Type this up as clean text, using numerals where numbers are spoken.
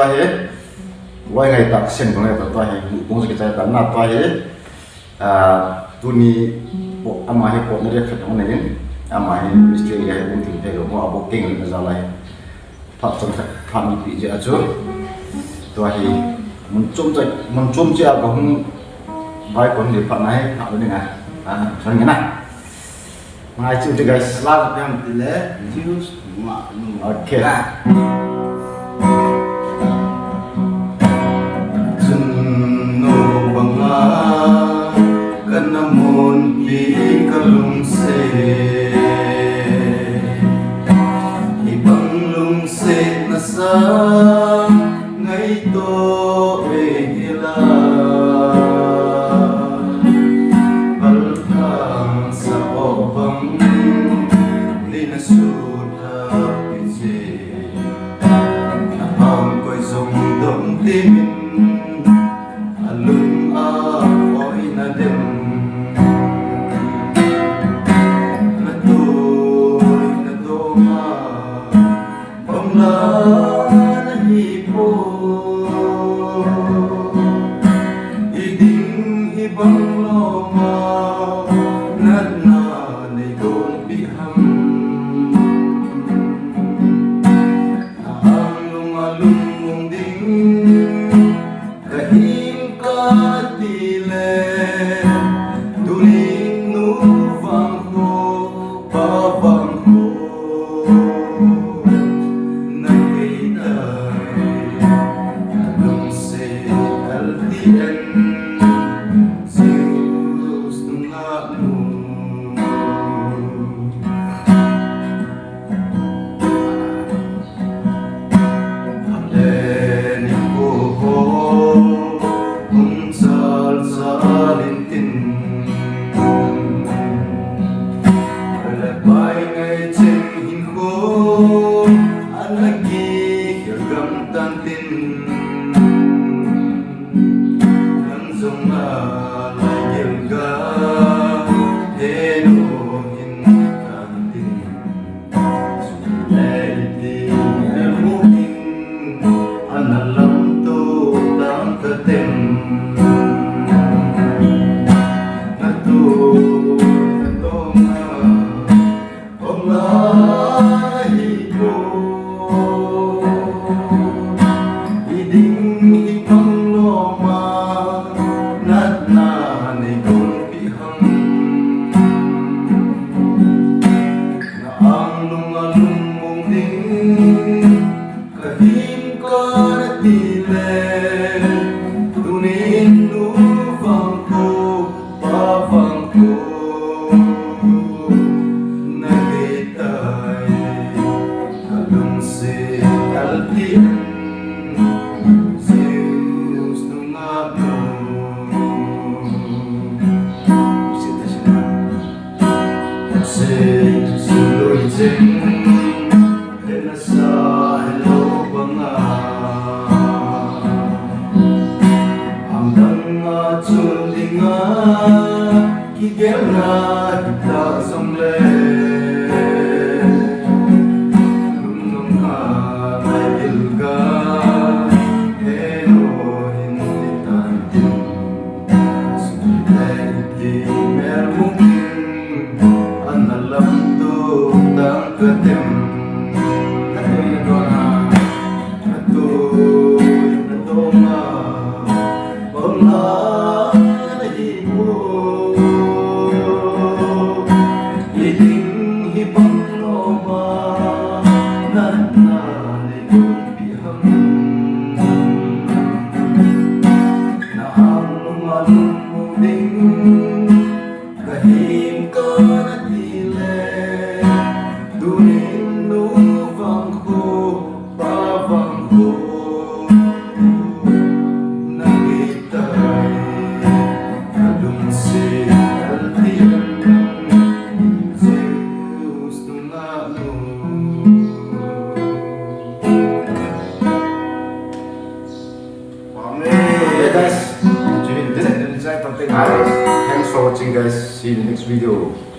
tua he wai ngaitah SENGOLNGAI tua he bung kita tan na tua he tuni ama he pot nere khatong nei ama he mistri he bung tin te mo abo king na zalai phat chong phan pi je achu tua he mun chum cha ko hung bai kon ni phat nai phat ni na chon ni na mai chu te guys selamat yang tile juice okay Chunu Banga kanamun pi kalungse ibang lungse na sa ngaitah hila gollhang sa obang linasuta Hijeh ang ko'y jongleng jeng Banga Thanks for watching guys, see you in the next video.